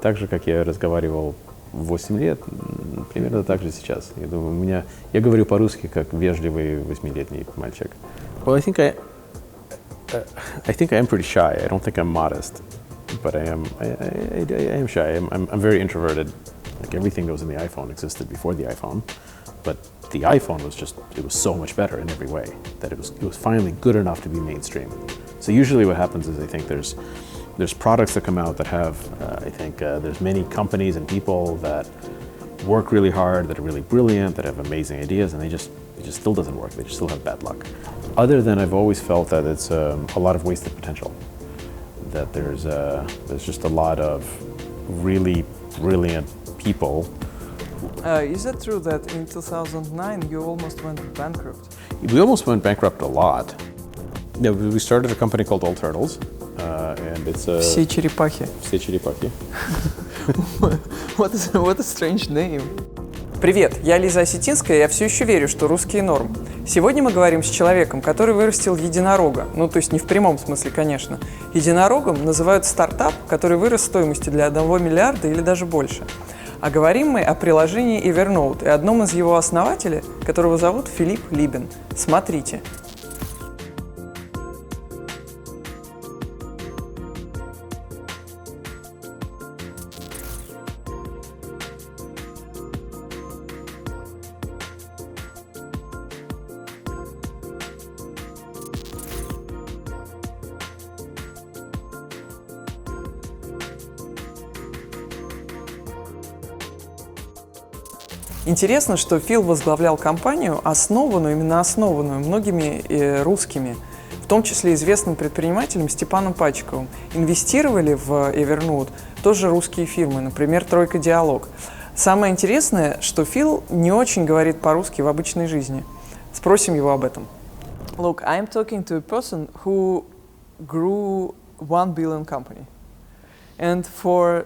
так же, как я разговаривал в 8 лет, примерно так же сейчас. Я думаю, я говорю по-русски, как вежливый 8-летний мальчик. Well, I think I am pretty shy. I don't think I'm modest, but I am shy. I'm very introverted. Like everything that was in the iPhone existed before the iPhone, but the iPhone was so much better in every way that it was finally good enough to be mainstream. So usually what happens is I think there's products that come out that have, there's many companies and people that work really hard, that are really brilliant, that have amazing ideas, and it just still doesn't work. They just still have bad luck. Other than I've always felt that it's a lot of wasted potential. That there's just a lot of really brilliant people. Is it true that in 2009 you almost went bankrupt? We almost went bankrupt a lot. Yeah, we started a company called All Turtles, and it's a... Все черепахи. Все черепахи. What a strange name. Привет, я Лиза Осетинская, и я все еще верю, что русский норм. Сегодня мы говорим с человеком, который вырастил единорога. Ну, то есть не в прямом смысле, конечно. Единорогом называют стартап, который вырос стоимостью для 1 миллиарда или даже больше. А говорим мы о приложении Evernote и одном из его основателей, которого зовут Фила Либин. Смотрите. Интересно, что Фил возглавлял компанию, основанную многими русскими, в том числе известным предпринимателем Степаном Пачиковым. Инвестировали в Evernote тоже русские фирмы, например, «Тройка Диалог». Самое интересное, что Фил не очень говорит по-русски в обычной жизни. Спросим его об этом. Look, I'm talking to a person who grew 1 billion company. And for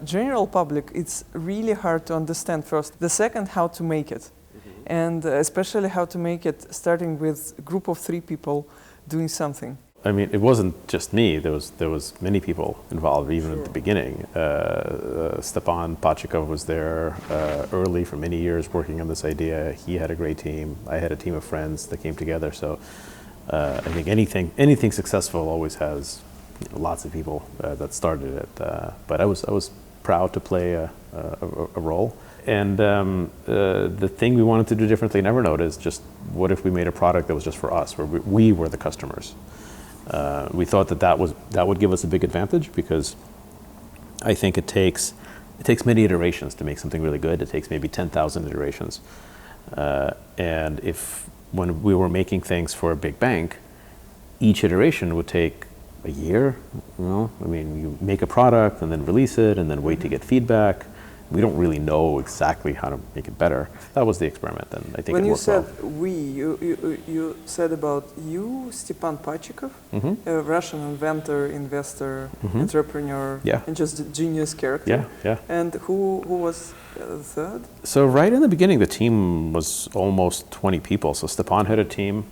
general public, it's really hard to understand first. The second, how to make it. And especially how to make it starting with a group of 3 people doing something. I mean, it wasn't just me. There was many people involved, even at the beginning. Stepan Pachikov was there early for many years working on this idea. He had a great team. I had a team of friends that came together. So I think anything successful always has lots of people that started it, but I was proud to play a role. And the thing we wanted to do differently in Evernote is just, what if we made a product that was just for us, where we were the customers? We thought that would give us a big advantage, because I think it takes many iterations to make something really good. It takes maybe 10,000 iterations, and when we were making things for a big bank, each iteration would take a year. I mean, you make a product and then release it and then wait to get feedback. We don't really know exactly how to make it better. That was the experiment, and I think it worked well. When you said you said about you, Stepan Pachikov, a Russian inventor, investor, entrepreneur, and just a genius character. Yeah. And who was the third? So right in the beginning, the team was almost 20 people. So Stepan had a team.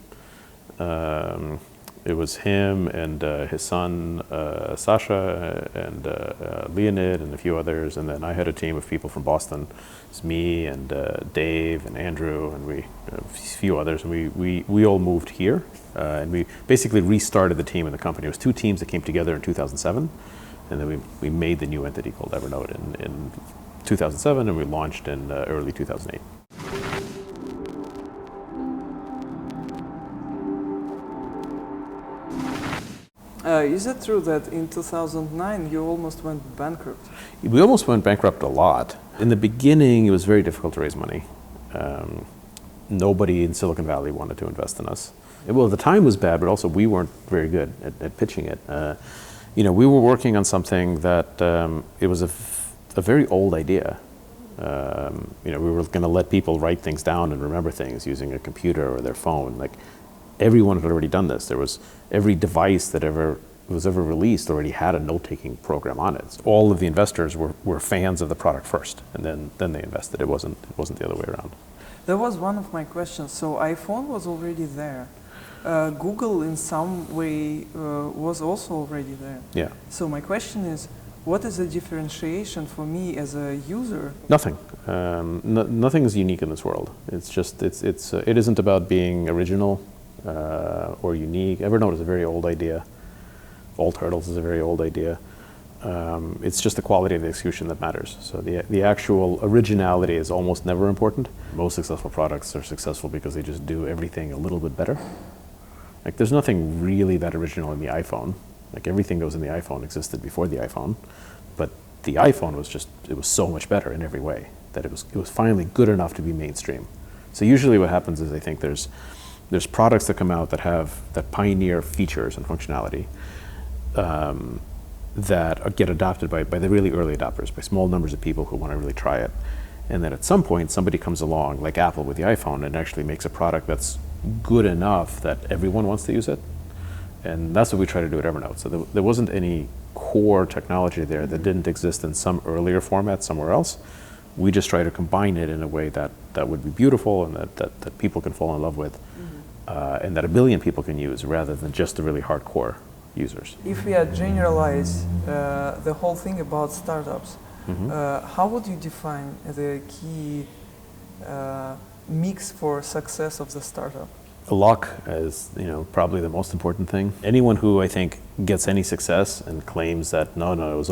It was him and his son Sasha and Leonid and a few others, and then I had a team of people from Boston. It's me and Dave and Andrew and a few others, and we all moved here, and we basically restarted the team in the company. It was 2 teams that came together in 2007, and then we made the new entity called Evernote in 2007, and we launched in early 2008. Is it true that in 2009 you almost went bankrupt? We almost went bankrupt a lot. In the beginning, it was very difficult to raise money. Nobody in Silicon Valley wanted to invest in us. Well, the time was bad, but also we weren't very good at pitching it. We were working on something that it was a very old idea. We were going to let people write things down and remember things using a computer or their phone. Like, everyone had already done this. There was every device that was ever released already had a note-taking program on it. So all of the investors were fans of the product first, and then they invested. It wasn't the other way around. That was one of my questions. So iPhone was already there. Google in some way was also already there. Yeah. So my question is, What is the differentiation for me as a user? Nothing. Nothing is unique in this world. It's just it isn't about being original or unique. Evernote is a very old idea. All Turtles is a very old idea. It's just the quality of the execution that matters. So the actual originality is almost never important. Most successful products are successful because they just do everything a little bit better. Like there's nothing really that original in the iPhone. Like everything that was in the iPhone existed before the iPhone, but the iPhone was it was so much better in every way that it was finally good enough to be mainstream. So usually what happens is I think there's products that come out that pioneer features and functionality that get adopted by the really early adopters, by small numbers of people who want to really try it. And then at some point somebody comes along, like Apple with the iPhone, and actually makes a product that's good enough that everyone wants to use it. And that's what we try to do at Evernote. So there wasn't any core technology there that didn't exist in some earlier format somewhere else. We just try to combine it in a way that would be beautiful and that people can fall in love with, and that 1 billion people can use rather than just the really hardcore users. If we generalize the whole thing about startups, how would you define the key mix for success of the startup? Luck is, probably the most important thing. Anyone who I think gets any success and claims that no, there was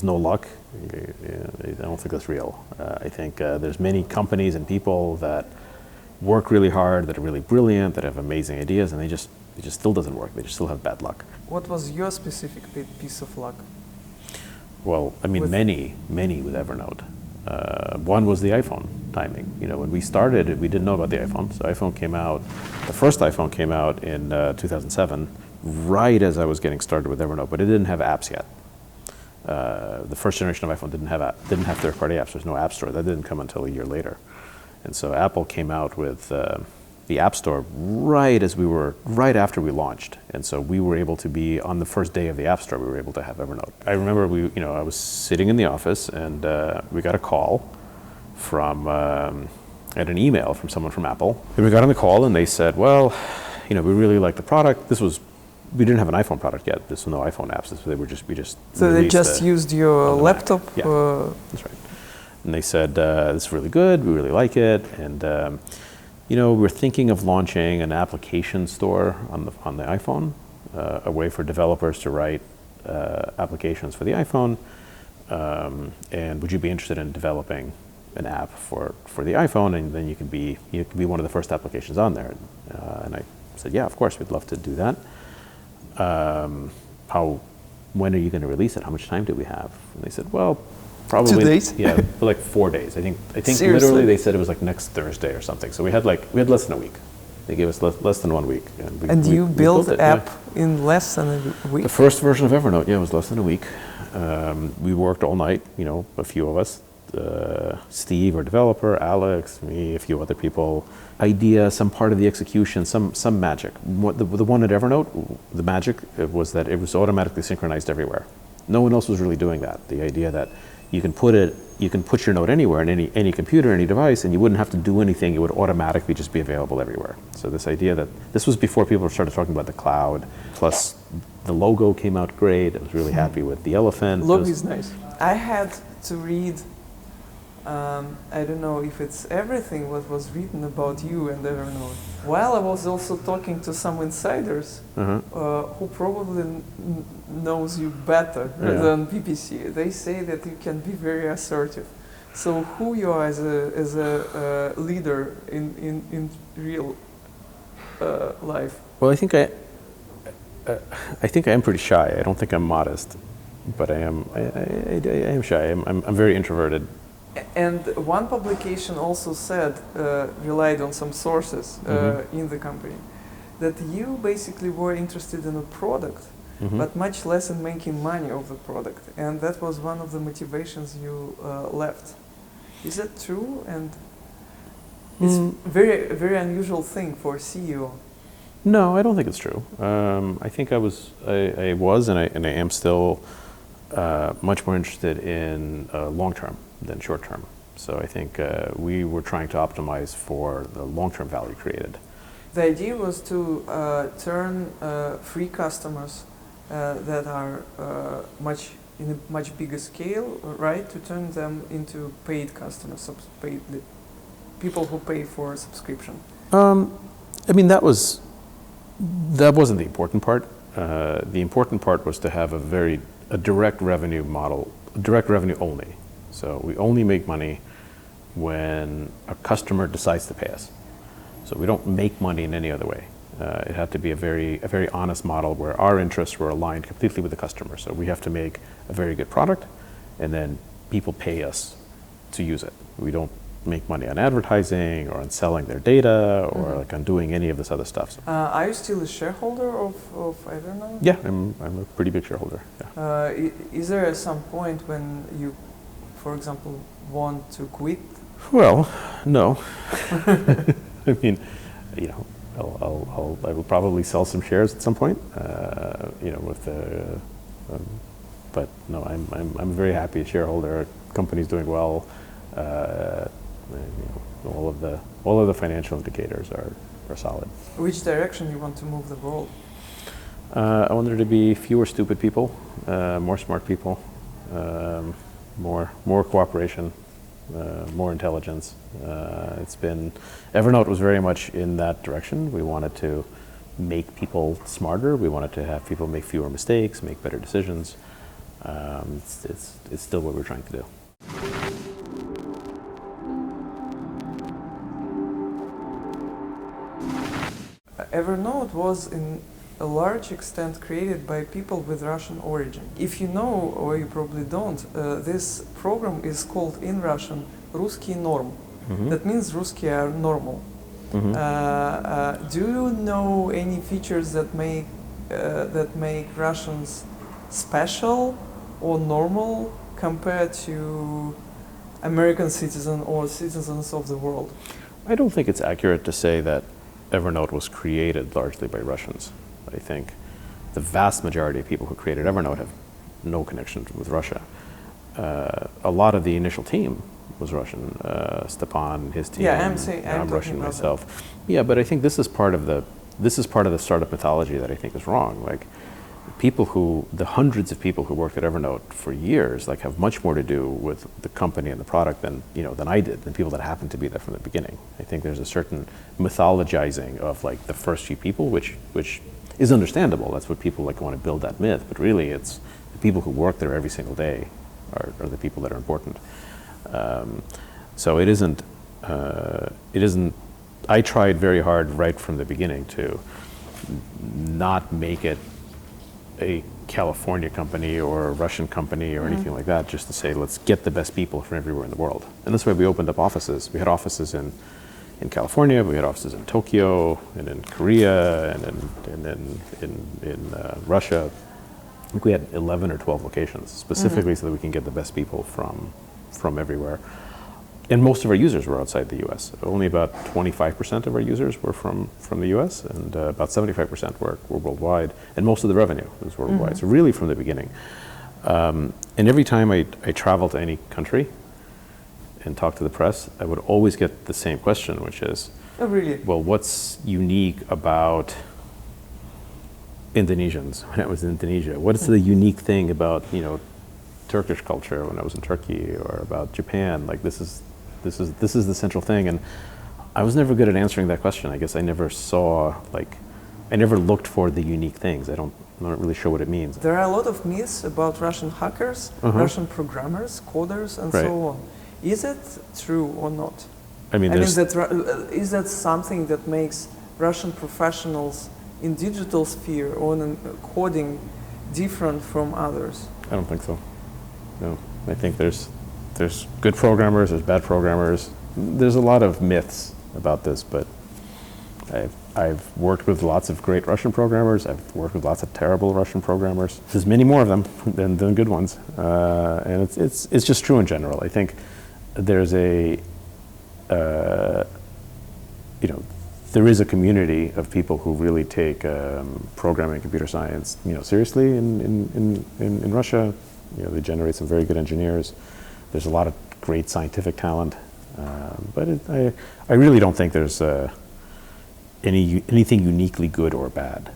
no luck, I don't think that's real. I think there's many companies and people that work really hard, that are really brilliant, that have amazing ideas, and it just still doesn't work. They just still have bad luck. What was your specific piece of luck? Well, I mean, many with Evernote. One was the iPhone timing. When we started, we didn't know about the iPhone. So the first iPhone came out in 2007, right as I was getting started with Evernote, but it didn't have apps yet. The first generation of iPhone didn't have third-party apps. There's no app store. That didn't come until a year later. And so Apple came out with the App Store right after we launched. And so we were able to be, on the first day of the App Store, we were able to have Evernote. I remember I was sitting in the office and we got a call from, I had an email from someone from Apple. And we got on the call and they said, well, we really like the product. We didn't have an iPhone product yet. There's no iPhone apps. So they just used your laptop? Yeah, that's right. And they said, this is really good, we really like it, and we're thinking of launching an application store on the iPhone, a way for developers to write applications for the iPhone, and would you be interested in developing an app for the iPhone, and then you could be one of the first applications on there. And I said, yeah, of course, we'd love to do that. When are you going to release it? How much time do we have? And they said, well, probably 2 days. Yeah, for like 4 days. I think Seriously? Literally they said it was like next Thursday or something. So we had less than a week. They gave us less than 1 week. And you built the app in less than a week? The first version of Evernote, was less than a week. We worked all night, a few of us. Steve, our developer, Alex, me, a few other people. Idea, some part of the execution, some magic. The one at Evernote, the magic was that it was automatically synchronized everywhere. No one else was really doing that. The idea that you can put your note anywhere, in any computer, any device, and you wouldn't have to do anything. It would automatically just be available everywhere. So this idea that this was before people started talking about the cloud. Plus, the logo came out great. I was really happy with the elephant. Logo is nice. I had to read. I don't know if it's everything what was written about you and Evernote. While I was also talking to some insiders who probably knows you better than BBC. They say that you can be very assertive. So who you are as a leader in real life? Well, I think I am pretty shy. I don't think I'm modest, but I am shy. I'm very introverted. And one publication also said, relied on some sources in the company, that you basically were interested in a product, but much less in making money of the product. And that was one of the motivations you left. Is that true? And it's very, very unusual thing for a CEO. No, I don't think it's true. I think I was and I am still much more interested in long term than short term. So I think we were trying to optimize for the long-term value created. The idea was to turn free customers that are much in a much bigger scale, right? To turn them into paid customers, people who pay for a subscription. I mean, that wasn't the important part. The important part was to have a direct revenue model, direct revenue only. So we only make money when a customer decides to pay us. So we don't make money in any other way. It had to be a very honest model where our interests were aligned completely with the customer. So we have to make a very good product, and then people pay us to use it. We don't make money on advertising or on selling their data or like on doing any of this other stuff. Are you still a shareholder of Evernote? Yeah, I'm a pretty big shareholder. Yeah. Is there some point when you, for example, want to quit? Well, no. I mean, you know, I will probably sell some shares at some point. You know, but no, I'm a very happy shareholder. Company's doing well. You know, all of the financial indicators are solid. Which direction you want to move the world? I want there to be fewer stupid people, more smart people, more cooperation, more intelligence. Evernote was very much in that direction. We wanted to make people smarter. We wanted to have people make fewer mistakes, make better decisions. It's still what we're trying to do. Evernote was in a large extent created by people with Russian origin. If you know, or you probably don't, this program is called in Russian "Русский норм." That means "Русские are normal." Do you know any features that make Russians special or normal compared to American citizens or citizens of the world? I don't think it's accurate to say that Evernote was created largely by Russians. I think the vast majority of people who created Evernote have no connection with Russia. A lot of the initial team was Russian. Stepan, his team. Yeah, I'm Russian myself. Yeah, but I think this is part of the startup mythology that I think is wrong. Like, the hundreds of people who worked at Evernote for years, like, have much more to do with the company and the product than I did, than people that happened to be there from the beginning. I think there's a certain mythologizing of like the first few people, which is understandable. That's what people like want to build that myth. But really, it's the people who work there every single day are the people that are important. So it isn't. I tried very hard right from the beginning to not make it a California company or a Russian company or anything like that, just to say, let's get the best people from everywhere in the world. And that's why we opened up offices. We had offices in California, we had offices in Tokyo, and in Korea, and in Russia. I think we had 11 or 12 locations, specifically so that we can get the best people from everywhere. And most of our users were outside the US. Only about 25% of our users were from the US, and about 75% were worldwide, and most of the revenue was worldwide. So really from the beginning. And every time I traveled to any country and talked to the press, I would always get the same question, which is, oh, really? Well, what's unique about Indonesians when I was in Indonesia? What is the unique thing about, Turkish culture when I was in Turkey, or about Japan? Like, this is the central thing. And I was never good at answering that question. I guess I never looked for the unique things. I'm not really sure what it means. There are a lot of myths about Russian hackers, Russian programmers, coders, and so on. Is it true or not? Is that something that makes Russian professionals in digital sphere or in coding different from others? I don't think so. No, I think there's good programmers, there's bad programmers. There's a lot of myths about this, but I've worked with lots of great Russian programmers. I've worked with lots of terrible Russian programmers. There's many more of them than good ones, and it's just true in general. I think there's there is a community of people who really take programming and computer science, seriously in Russia. They generate some very good engineers. There's a lot of great scientific talent, but I really don't think there's anything uniquely good or bad.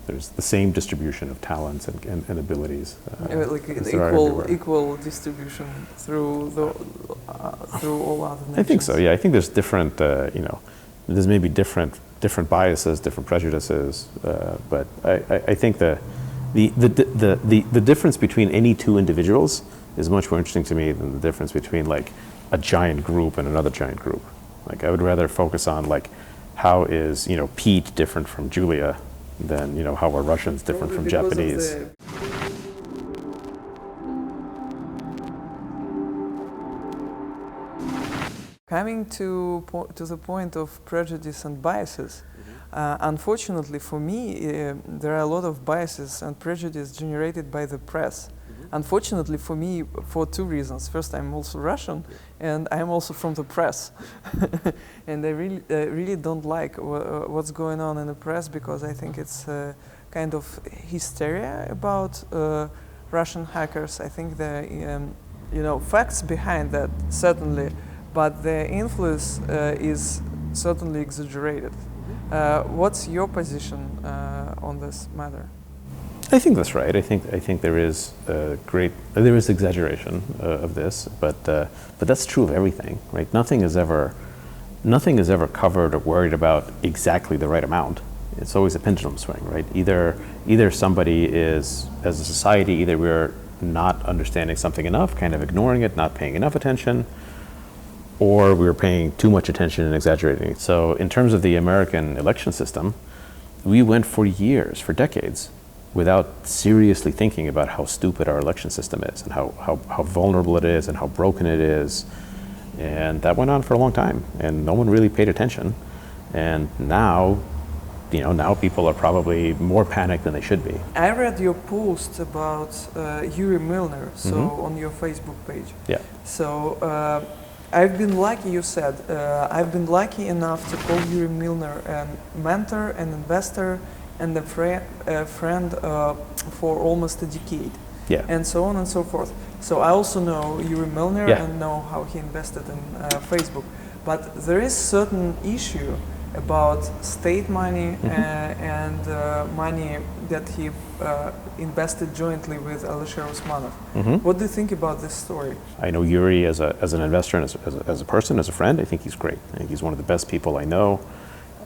there's the same distribution of talents and abilities. Like an equal distribution through all other nations. I think so. Yeah, I think there's different. There's maybe different biases, different prejudices, but I think the difference between any two individuals is much more interesting to me than the difference between like a giant group and another giant group. Like I would rather focus on like how is Pete different from Julia than how are Russians different from Japanese. Coming to the point of prejudice and biases, unfortunately for me, there are a lot of biases and prejudice generated by the press. Unfortunately for me, for two reasons. First, I'm also Russian, and I'm also from the press. And I really don't like what's going on in the press, because I think it's kind of hysteria about Russian hackers. I think the facts behind that, certainly, but the influence is certainly exaggerated. What's your position on this matter? I think that's right. I think there is exaggeration of this, but that's true of everything, right? Nothing is ever covered or worried about exactly the right amount. It's always a pendulum swing, right? Either somebody is, as a society, either we're not understanding something enough, kind of ignoring it, not paying enough attention, or we're paying too much attention and exaggerating it. So in terms of the American election system, we went for years, for decades, without seriously thinking about how stupid our election system is and how vulnerable it is and how broken it is. And that went on for a long time, and no one really paid attention. And now, now people are probably more panicked than they should be. I read your post about Yuri Milner, on your Facebook page. Yeah. So I've been lucky, you said, I've been lucky enough to call Yuri Milner a mentor, an investor, and a friend for almost a decade, and so on and so forth. So I also know Yuri Milner and know how he invested in Facebook. But there is certain issue about state money and money that he invested jointly with Alisher Usmanov. What do you think about this story? I know Yuri as an investor and as a person, as a friend. I think he's great. I think he's one of the best people I know.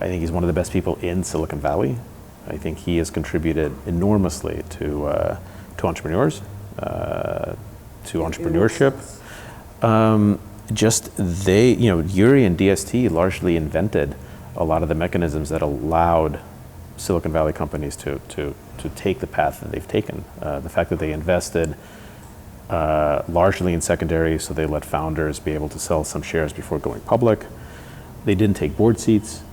I think he's one of the best people in Silicon Valley. I think he has contributed enormously to entrepreneurs, to entrepreneurship. Yuri and DST largely invented a lot of the mechanisms that allowed Silicon Valley companies to take the path that they've taken. The fact that they invested largely in secondary, so they let founders be able to sell some shares before going public. They didn't take board seats.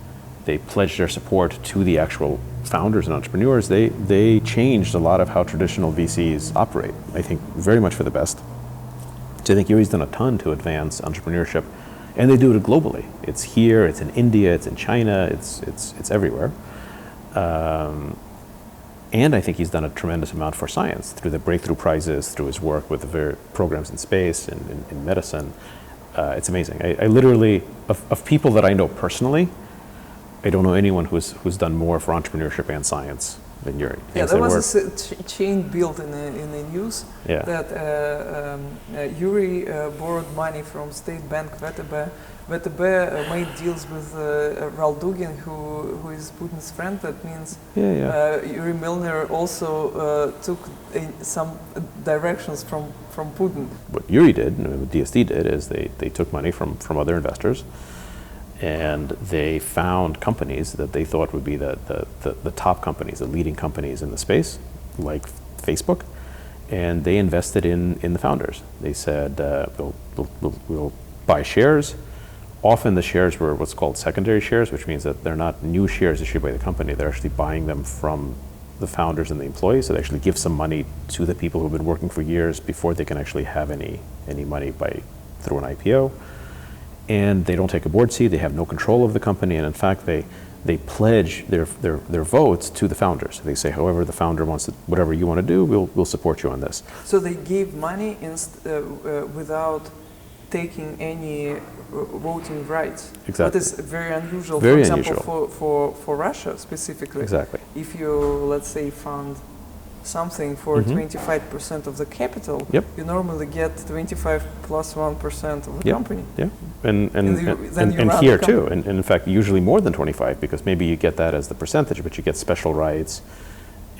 They pledged their support to the actual founders and entrepreneurs. They changed a lot of how traditional VCs operate, I think very much for the best. So I think Yuri's done a ton to advance entrepreneurship, and they do it globally. It's here, it's in India, it's in China, it's everywhere. And I think he's done a tremendous amount for science through the breakthrough prizes, through his work with the programs in space and in medicine. It's amazing. I literally, of people that I know personally, I don't know anyone who's done more for entrepreneurship and science than Yuri. Yeah, there was a chain built in the news that Yuri borrowed money from State Bank VTB. VTB made deals with Raldugin, who is Putin's friend. That means Yuri Milner also took some directions from Putin. What Yuri did, and what DST did, is they took money from other investors, and they found companies that they thought would be the top companies, the leading companies in the space, like Facebook, and they invested in the founders. They said, we'll buy shares. Often the shares were what's called secondary shares, which means that they're not new shares issued by the company. They're actually buying them from the founders and the employees. So they actually give some money to the people who've been working for years before they can actually have any money through an IPO. And they don't take a board seat. They have no control of the company. And in fact, they pledge their votes to the founders. They say, however the founder wants to, whatever you want to do, we'll support you on this. So they gave money without taking any voting rights. Exactly. That is very unusual, very for example, for Russia specifically. Exactly. if you, let's say, fund something for 25% of the capital, you normally get 25 plus 1% of the company. Yeah, and here too, and in fact, usually more than 25, because maybe you get that as the percentage, but you get special rights,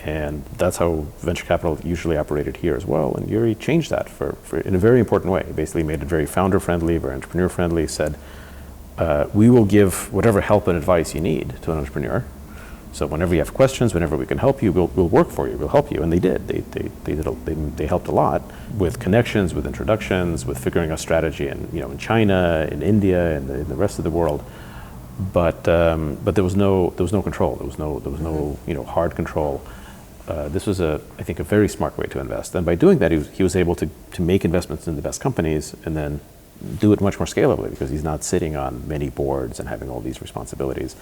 and that's how venture capital usually operated here as well. And Yuri changed that for in a very important way. He basically made it very founder-friendly, very entrepreneur-friendly, said, we will give whatever help and advice you need to an entrepreneur. So whenever you have questions, whenever we can help you, we'll work for you, we'll help you. And they did. They helped a lot with connections, with introductions, with figuring out strategy in China, in India, and in the rest of the world. But there was no control. There was no hard control. This was I think a very smart way to invest. And by doing that, he was able to make investments in the best companies and then do it much more scalably, because he's not sitting on many boards and having all these responsibilities.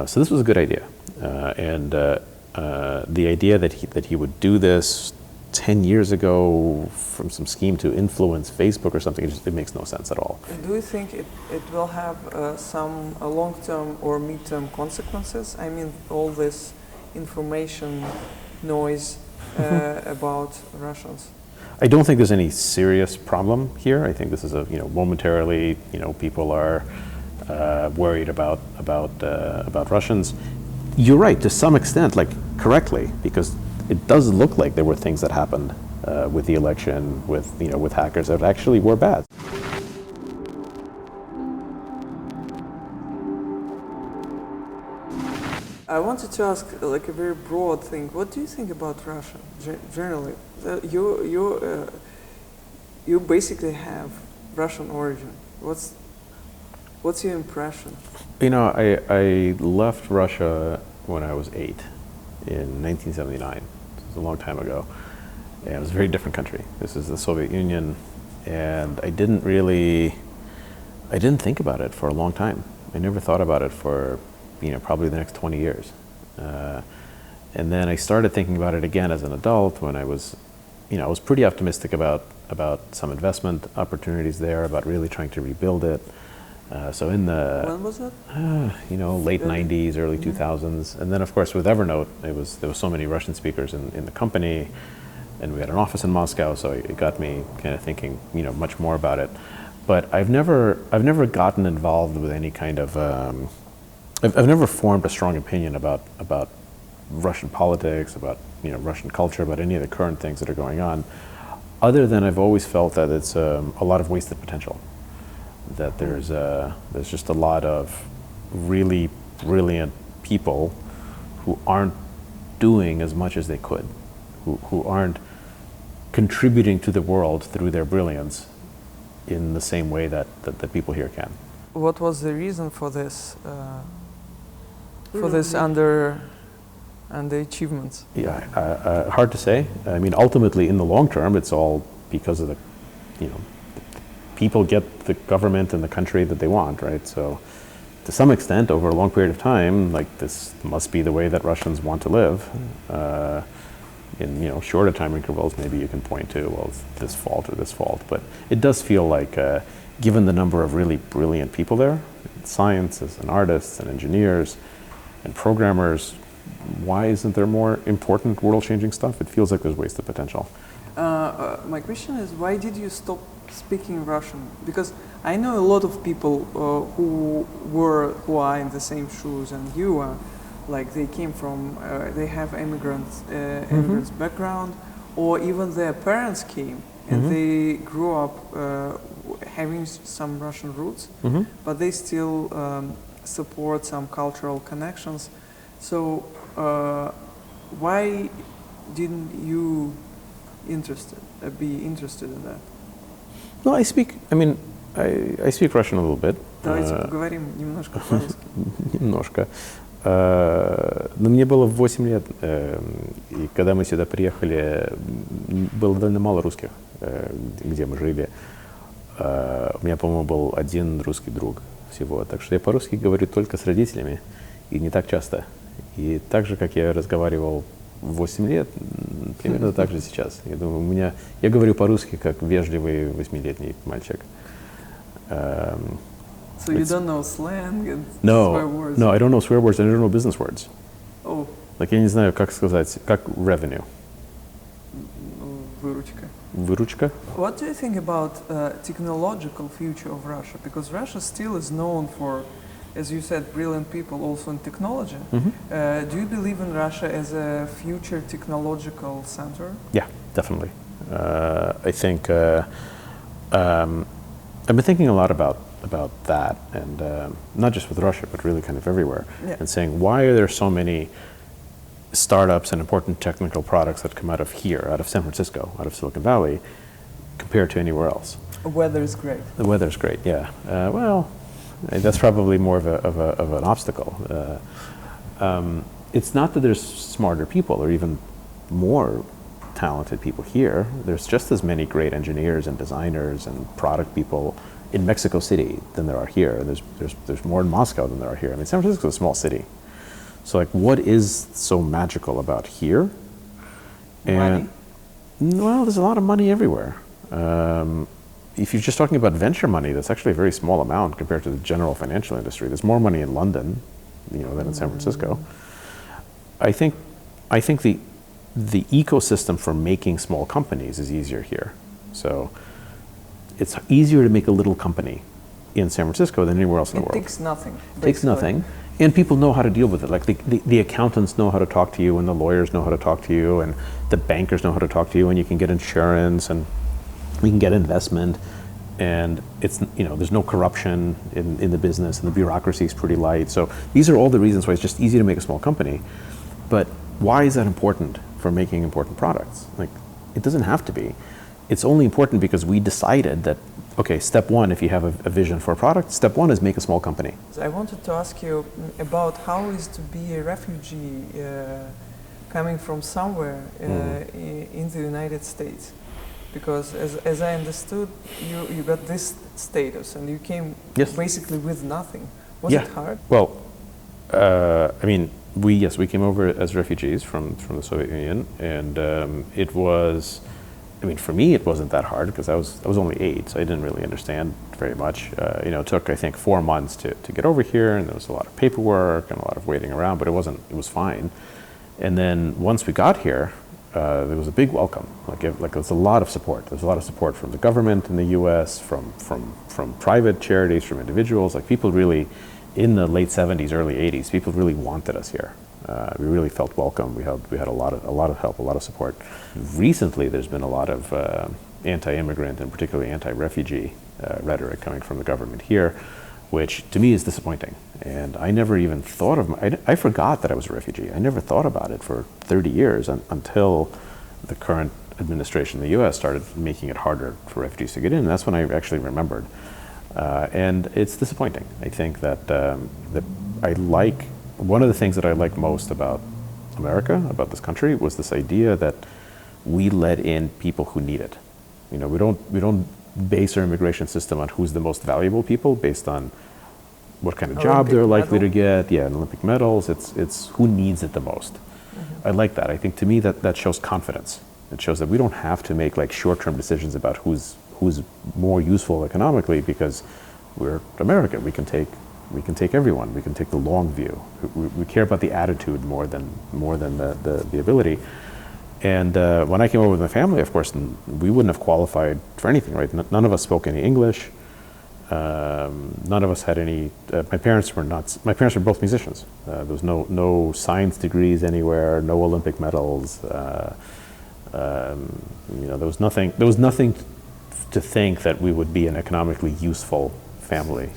So this was a good idea, and the idea that he would do this 10 years ago from some scheme to influence Facebook or something, it makes no sense at all. Do you think it will have some long-term or mid-term consequences? I mean, all this information noise about Russians. I don't think there's any serious problem here. I think this is momentarily, people are worried about Russians. You're right to some extent, like correctly, because it does look like there were things that happened with the election, with hackers that actually were bad. I wanted to ask like a very broad thing. What do you think about Russia generally? You basically have Russian origin. What's your impression? I left Russia when I was 8 in 1979. It was a long time ago. And it was a very different country. This is the Soviet Union, and I didn't think about it for a long time. I never thought about it for probably the next 20 years. And then I started thinking about it again as an adult when I was pretty optimistic about some investment opportunities there, about really trying to rebuild it. So in the when was that? Late 90s, early 2000s, and then of course with Evernote, there was so many Russian speakers in the company, and we had an office in Moscow, so it got me kind of thinking much more about it. But I've never gotten involved with any kind of I've never formed a strong opinion about Russian politics, about Russian culture, about any of the current things that are going on, other than I've always felt that it's a lot of wasted potential. That there's just a lot of really brilliant people who aren't doing as much as they could, who aren't contributing to the world through their brilliance in the same way that people here can. What was the reason for this? Underachievements? Yeah, hard to say. I mean, ultimately, in the long term, it's all because of the people get the government and the country that they want, right? So to some extent, over a long period of time, like this must be the way that Russians want to live. In shorter time intervals, maybe you can point to, well, it's this fault or this fault. But it does feel like, given the number of really brilliant people there, scientists and artists and engineers and programmers, why isn't there more important world-changing stuff? It feels like there's wasted potential. My question is, why did you stop speaking Russian? Because I know a lot of people who are in the same shoes and you are, like they came from, they have immigrants background, or even their parents came and they grew up having some Russian roots, but they still support some cultural connections. So why didn't you be interested in that? Well, I speak Russian a little bit. Давайте поговорим немножко по-русски. Немножко. Но мне было 8 лет, и когда мы сюда приехали, было довольно мало русских, где мы жили. У меня, по-моему, был один русский друг всего, так что я по-русски говорю только с родителями, и не так часто. И так же, как я разговаривал в 8 лет, примерно так же сейчас. Я думаю, я говорю по-русски, как вежливый 8-летний мальчик. So you don't know slang and swear words? No, I don't know swear words and I don't know business words. Oh. Like, я не знаю, как сказать, как revenue. Выручка. Выручка? What do you think about technological future of Russia? Because Russia still is known for, as you said, brilliant people also in technology. Do you believe in Russia as a future technological center? Yeah, definitely. I think I've been thinking a lot about that, and not just with Russia, but really kind of everywhere, and saying, why are there so many startups and important technical products that come out of here, out of San Francisco, out of Silicon Valley, compared to anywhere else? The weather is great. The weather's great, yeah. Well, that's probably more of an obstacle. It's not that there's smarter people or even more talented people here. There's just as many great engineers and designers and product people in Mexico City than there are here. And there's more in Moscow than there are here. I mean, San Francisco is a small city. So like, what is so magical about here? And, money? Well, there's a lot of money everywhere. If you're just talking about venture money, that's actually a very small amount compared to the general financial industry. There's more money in London, than in San Francisco. I think the ecosystem for making small companies is easier here. So it's easier to make a little company in San Francisco than anywhere else in the world. It takes nothing. It takes nothing. And people know how to deal with it. Like the accountants know how to talk to you, and the lawyers know how to talk to you, and the bankers know how to talk to you, and you can get insurance, and you can get investment, and it's, there's no corruption in the business, and the bureaucracy is pretty light. So these are all the reasons why it's just easy to make a small company. But why is that important for making important products? Like, it doesn't have to be. It's only important because we decided that, okay, step one, if you have a vision for a product, step one is make a small company. So I wanted to ask you about how it is to be a refugee coming from somewhere in the United States. Because as I understood, you got this status and you came basically with nothing. Was it hard? Well, we came over as refugees from the Soviet Union, and it was, for me, it wasn't that hard because I was only 8, so I didn't really understand very much. It took, I think, 4 months to get over here, and there was a lot of paperwork and a lot of waiting around, but it was fine. And then once we got here, there was a big welcome. There was a lot of support. There was a lot of support from the government in the U.S., from private charities, from individuals. Like, people really, in the late 70s, early 80s, people really wanted us here. We really felt welcome. We had a lot of help, a lot of support. Recently, there's been a lot of anti-immigrant and particularly anti-refugee rhetoric coming from the government here, which to me is disappointing. And I never even thought of I forgot that I was a refugee. I never thought about it for 30 years until the current administration in the U.S. started making it harder for refugees to get in. And that's when I actually remembered. And it's disappointing. I think that one of the things that I like most about America, about this country, was this idea that we let in people who need it. We don't base our immigration system on who's the most valuable people based on what kind of job they're likely to get, and Olympic medals. It's who needs it the most. I like that. I think, to me, that shows confidence. It shows that we don't have to make short-term decisions about who's more useful economically because we're America. We can take everyone. We can take the long view. We care about the attitude more than the ability. And when I came over with my family, of course, we wouldn't have qualified for anything, right? None of us spoke any English. None of us had any. My parents were both musicians. There was no science degrees anywhere, no Olympic medals. There was nothing to think that we would be an economically useful family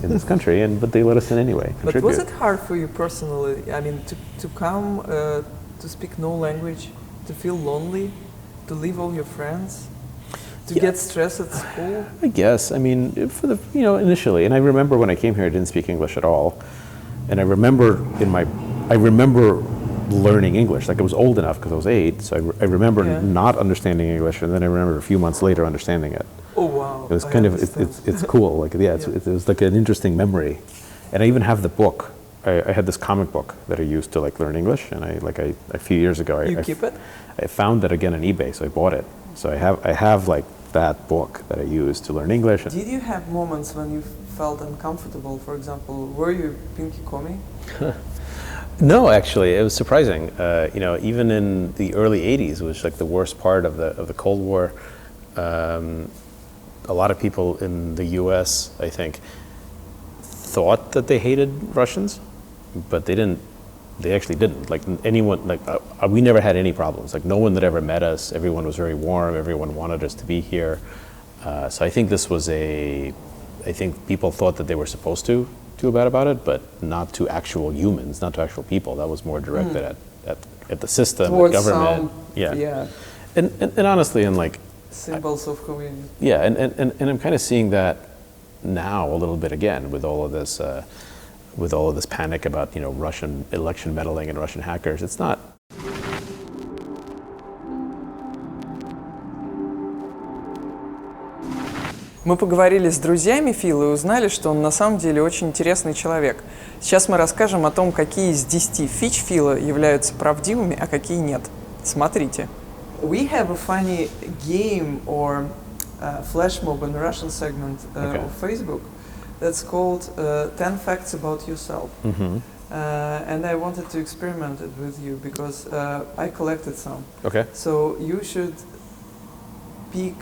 in this country, but they let us in anyway. But was it hard for you personally? To come to speak no language, to feel lonely, to leave all your friends, to get stressed at school? I guess. For the initially, and I remember when I came here, I didn't speak English at all, and I remember learning English. Like, I was old enough because I was 8, so I remember not understanding English, and then I remember a few months later understanding it. Oh wow! It was it's cool. It was like an interesting memory, and I even have the book. I had this comic book that I used to learn English, and a few years ago You keep it? I found it again on eBay, so I bought it. So I have that book that I used to learn English. Did you have moments when you felt uncomfortable? For example, were you pinky comic? No, actually, it was surprising. You know, even in the early '80s, which was like the worst part of the Cold War, a lot of people in the U.S., I think, thought that they hated Russians, but they didn't. They actually didn't. Like anyone, like we never had any problems. Like no one that ever met us. Everyone was very warm. Everyone wanted us to be here. So I think this was I think people thought that they were supposed to feel bad about it, but not to actual humans, not to actual people. That was more directed at the system, Towards the government. Yeah. And honestly, and like Symbols of community. yeah, and I'm kind of seeing that now a little bit again with all of this. With all of this panic about, you know, Russian election meddling and Russian hackers. It's not. Мы поговорили с друзьями Фила и узнали, что он на самом деле очень интересный человек. Сейчас мы расскажем о том, какие из 10 фич Фила являются правдивыми, а какие нет. Смотрите. We have a funny game or flash mob in the Russian segment of Facebook. That's called 10 Facts About Yourself. Mm-hmm. And I wanted to experiment it with you because I collected some. Okay. So you should pick,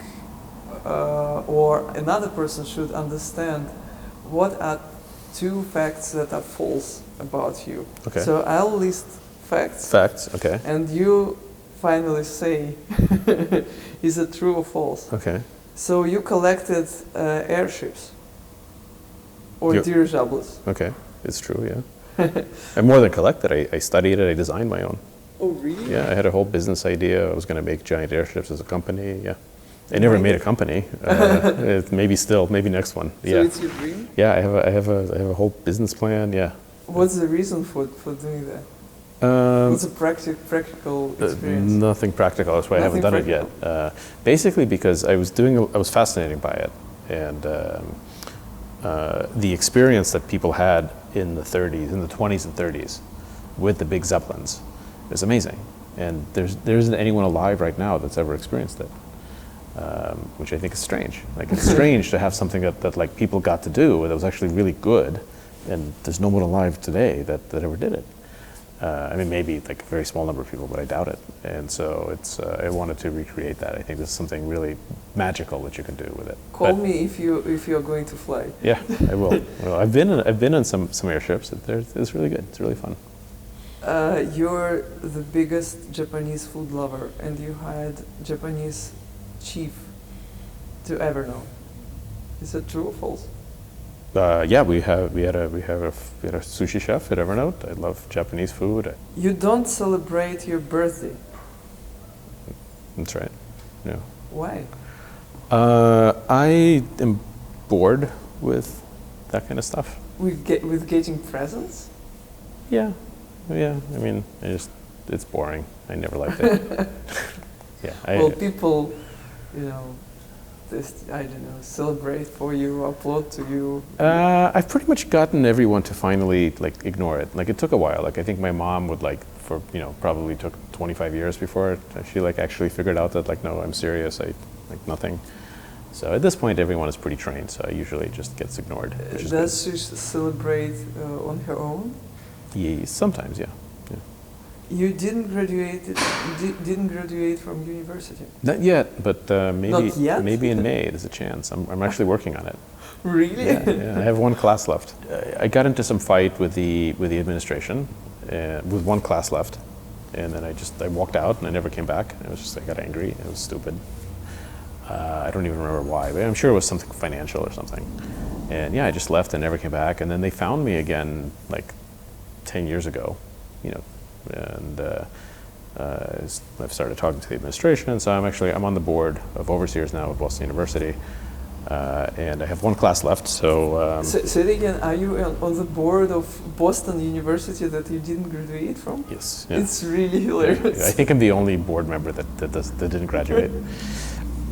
or another person should understand what are 2 facts that are false about you. Okay. So I'll list facts. Facts, okay. And you finally say, is it true or false? Okay. So you collected airships. Or dirigibles. Okay, it's true, yeah. I more than collected, I studied it, I designed my own. Oh, really? Yeah, I had a whole business idea. I was going to make giant airships as a company, yeah. I never made a company. Maybe next one. So yeah. It's your dream? Yeah, I have a whole business plan, yeah. What's the reason for doing that? What's a practical experience? Nothing practical, that's why I haven't done it yet. Basically because I was fascinated by it. And the experience that people had in the 20s and 30s with the big Zeppelins is amazing. And there isn't anyone alive right now that's ever experienced it, which I think is strange. Like it's strange to have something that like people got to do that was actually really good, and there's no one alive today that ever did it. I mean, maybe like a very small number of people, but I doubt it. And so I wanted to recreate that. I think there's something really magical that you can do with it. Call me if you're going to fly. Yeah, I will. Well, I've been in some airships. It's really good. It's really fun. You're the biggest Japanese food lover, and you hired Japanese chief to ever know. Is that true or false? Yeah, we had a sushi chef at Evernote. I love Japanese food. You don't celebrate your birthday. That's right. Yeah. Why? I am bored with that kind of stuff. With getting presents? Yeah. I mean, it's boring. I never liked it. Yeah. People, you know, I don't know, celebrate for you, upload to you? I've pretty much gotten everyone to finally like ignore it. Like it took a while. Like I think my mom would probably took 25 years before she like actually figured out that like, no, I'm serious. I like nothing. So at this point, everyone is pretty trained. So I usually just gets ignored. Does she celebrate on her own? Yeah, sometimes, yeah. You didn't graduate from university? Not yet, but maybe Not yet? Maybe in May there's a chance. I'm actually working on it. Really? Yeah, I have one class left. I got into some fight with the administration, with one class left, and then I walked out and I never came back. I got angry. It was stupid. I don't even remember why, but I'm sure it was something financial or something. And yeah, I just left and never came back. And then they found me again like 10 years ago, and I've started talking to the administration, and so I'm on the board of overseers now at Boston University, and I have one class left. So say it again. Are you on the board of Boston University that you didn't graduate from? Yes. Yeah. It's really hilarious. I think I'm the only board member that didn't graduate.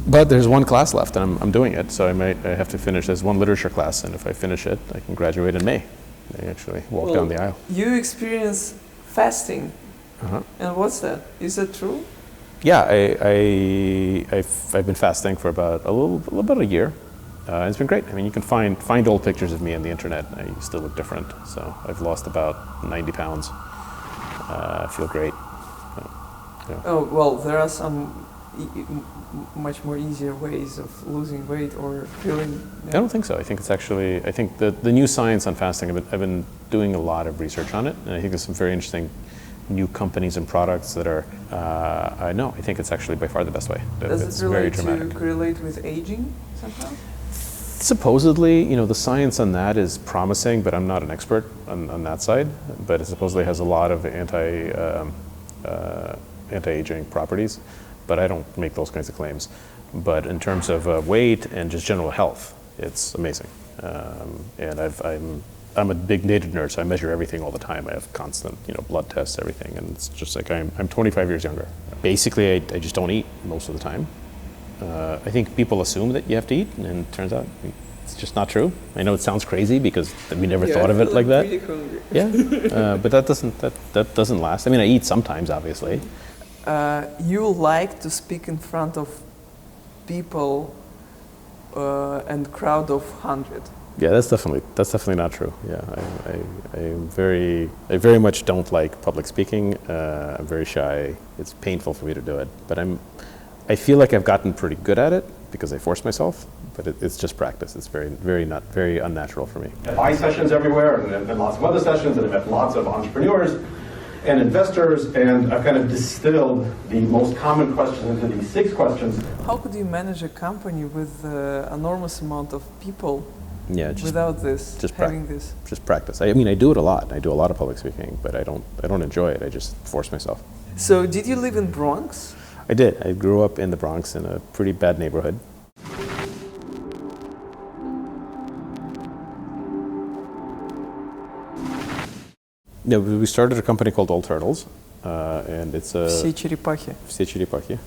But there's one class left, and I'm doing it. So I have to finish. There's one literature class, and if I finish it, I can graduate in May. I actually walk down the aisle. You experience fasting, and what's that? Is that true? Yeah, I've been fasting for about a year. It's been great. I mean, you can find old pictures of me on the internet. I still look different. So I've lost about 90 pounds. feel great. Oh, well, there are some much more easier ways of losing weight or feeling. I don't think so. I think it's actually, I think the new science on fasting, I've been doing a lot of research on it, and I think there's some very interesting new companies and products that are, I think it's actually by far the best way. Does it's it very dramatic. correlate with aging somehow? Supposedly, the science on that is promising, but I'm not an expert on that side. But it supposedly has a lot of anti-aging properties, but I don't make those kinds of claims. But in terms of weight and just general health, it's amazing. And I'm a big data nerd, so I measure everything all the time. I have constant, blood tests, everything, and it's just like I'm 25 years younger. Basically, I just don't eat most of the time. I think people assume that you have to eat, and it turns out it's just not true. I know it sounds crazy because we never thought of it like that. Yeah, but that doesn't last. I mean, I eat sometimes, obviously. You like to speak in front of people and crowd of 100. Yeah, that's definitely not true. Yeah, I very much don't like public speaking. I'm very shy. It's painful for me to do it, but I feel like I've gotten pretty good at it because I force myself, but it's just practice. It's very unnatural for me. I buy sessions everywhere, and I've had lots of other sessions, and I've met lots of entrepreneurs and investors, and I've kind of distilled the most common questions into these 6 questions. How could you manage a company with enormous amount of people? Yeah, without this, having this. Just practice. I mean, I do it a lot. I do a lot of public speaking, but I don't enjoy it. I just force myself. So, did you live in Bronx? I did. I grew up in the Bronx in a pretty bad neighborhood. Yeah, we started a company called All Turtles, and it's a... Все черепахи. Все черепахи.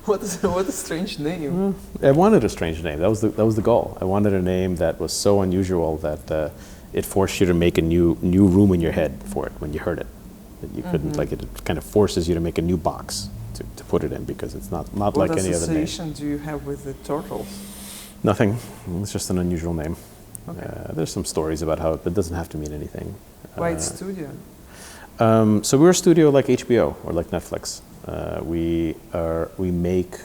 What a strange name. I wanted a strange name. That was the goal. I wanted a name that was so unusual that it forced you to make a new room in your head for it when you heard it. That you couldn't, like, it kind of forces you to make a new box to put it in because it's not like any other name. What association do you have with the turtles? Nothing. It's just an unusual name. Okay. There's some stories about how it doesn't have to mean anything. Why studio? So we're a studio like HBO or like Netflix. We make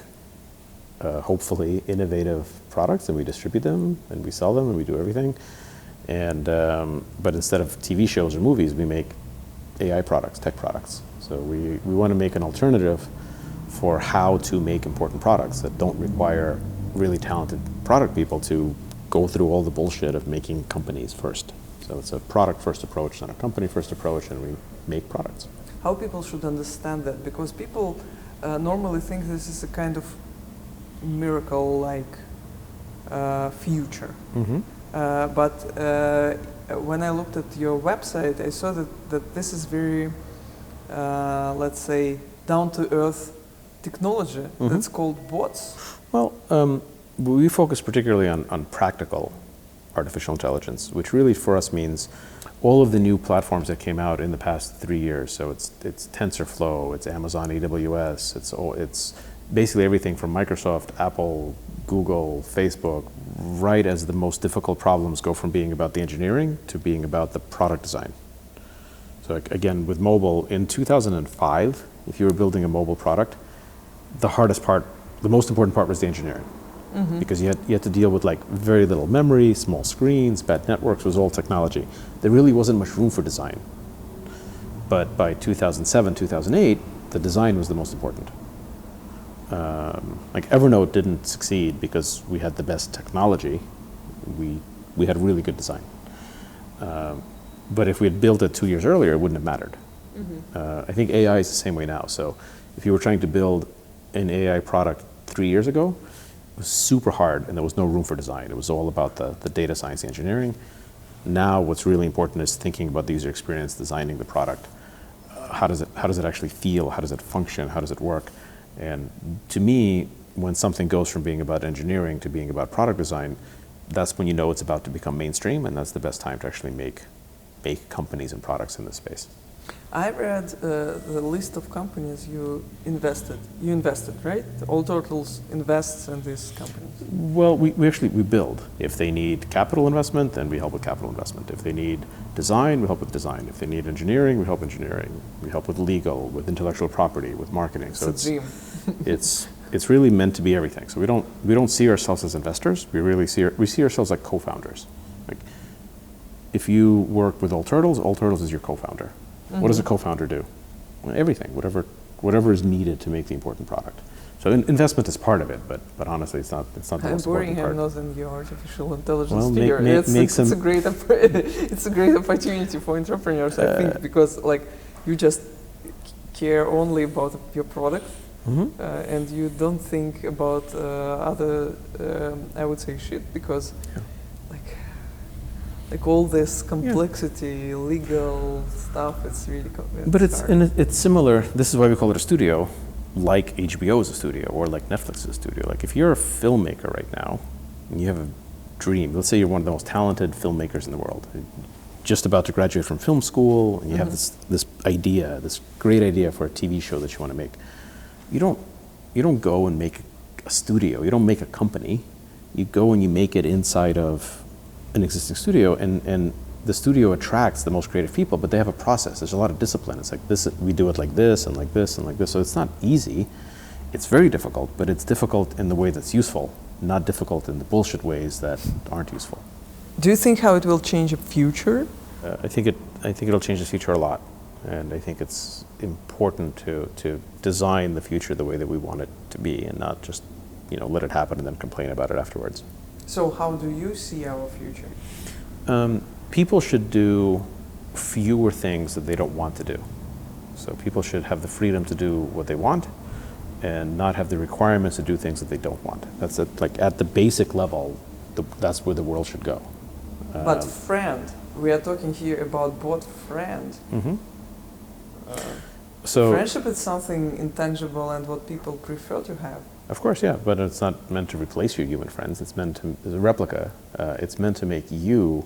hopefully innovative products, and we distribute them, and we sell them, and we do everything. And but instead of TV shows or movies, we make AI products, tech products. So we want to make an alternative for how to make important products that don't require really talented product people to go through all the bullshit of making companies first. So it's a product first approach, not a company first approach, and we make products. How people should understand that? Because people normally think this is a kind of miracle-like future. Mm-hmm. But when I looked at your website, I saw that this is very, let's say, down-to-earth technology that's called bots. Well, we focus particularly on practical artificial intelligence, which really for us means all of the new platforms that came out in the past 3 years. So it's TensorFlow, it's Amazon AWS, it's basically everything from Microsoft, Apple, Google, Facebook, right as the most difficult problems go from being about the engineering to being about the product design. So again, with mobile, in 2005, if you were building a mobile product, the hardest part, the most important part was the engineering. Because you had to deal with like very little memory, small screens, bad networks, was all technology. There really wasn't much room for design. But by 2007, 2008, the design was the most important. Like Evernote didn't succeed because we had the best technology. We had really good design. But if we had built it 2 years earlier, it wouldn't have mattered. I think AI is the same way now. So if you were trying to build an AI product 3 years ago, it was super hard and there was no room for design. It was all about the data science, the engineering. Now what's really important is thinking about the user experience, designing the product. How does it actually feel? How does it function? How does it work? And to me, when something goes from being about engineering to being about product design, that's when you know it's about to become mainstream, and that's the best time to actually make companies and products in this space. I read the list of companies you invested. You invested, right? All Turtles invests in these companies. Well, we actually build. If they need capital investment, then we help with capital investment. If they need design, we help with design. If they need engineering, we help engineering. We help with legal, with intellectual property, with marketing. So it's really meant to be everything. So we don't see ourselves as investors. We see ourselves like co-founders. Like, if you work with All Turtles is your co-founder. Mm-hmm. What does a co-founder do? Well, everything, whatever is needed to make the important product. So investment is part of it, but honestly, it's not the most important part. I'm boring him not in your artificial intelligence well, sphere. It's a great opportunity for entrepreneurs, I think, because like you just care only about your product, mm-hmm. And you don't think about other, I would say, shit, because like all this complexity, legal stuff, it's really complex. But it's similar. This is why we call it a studio, like HBO is a studio or like Netflix is a studio. Like if you're a filmmaker right now and you have a dream, let's say you're one of the most talented filmmakers in the world, just about to graduate from film school, and you have this idea, this great idea for a TV show that you want to make. You don't go and make a studio. You don't make a company. You go and you make it inside of an existing studio, and the studio attracts the most creative people, but they have a process. There's a lot of discipline. It's like this, we do it like this and like this and like this. So it's not easy. It's very difficult, but it's difficult in the way that's useful, not difficult in the bullshit ways that aren't useful. Do you think how it will change the future? I think it'll change the future a lot, and I think it's important to design the future the way that we want it to be, and not just let it happen and then complain about it afterwards. So how do you see our future? People should do fewer things that they don't want to do. So people should have the freedom to do what they want and not have the requirements to do things that they don't want. That's at the basic level, that's where the world should go. But friend, we are talking here about both friend. Mm-hmm. So friendship is something intangible and what people prefer to have. Of course, yeah, but it's not meant to replace your human friends. It's meant to, as a replica. It's meant to make you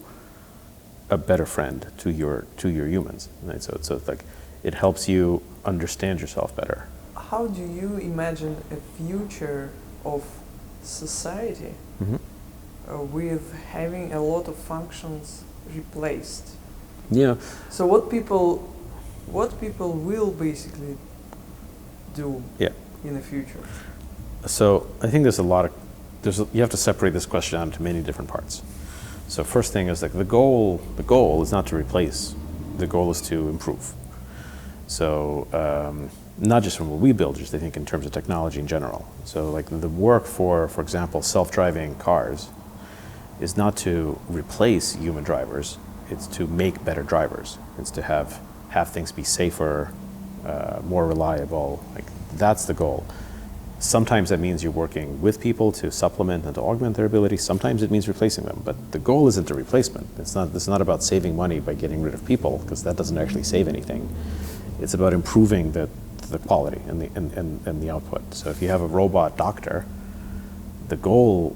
a better friend to your humans. Right? So it's like it helps you understand yourself better. How do you imagine a future of society with having a lot of functions replaced? Yeah. So what people will basically do in the future? So I think you have to separate this question out into many different parts. So first thing is like the goal is not to replace, the goal is to improve. So not just from what we build, just I think in terms of technology in general. So like the work for example, self-driving cars is not to replace human drivers, it's to make better drivers. It's to have things be safer, more reliable, like that's the goal. Sometimes that means you're working with people to supplement and to augment their ability. Sometimes it means replacing them, but the goal isn't a replacement. It's not about saving money by getting rid of people, because that doesn't actually save anything. It's about improving the quality and the output. So if you have a robot doctor, the goal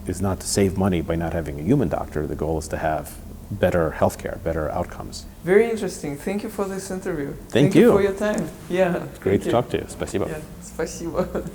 is not to save money by not having a human doctor. The goal is to have better healthcare, better outcomes. Very interesting. Thank you for this interview. Thank you for your time. Yeah. Great to talk to you. Спасибо. Yeah, спасибо.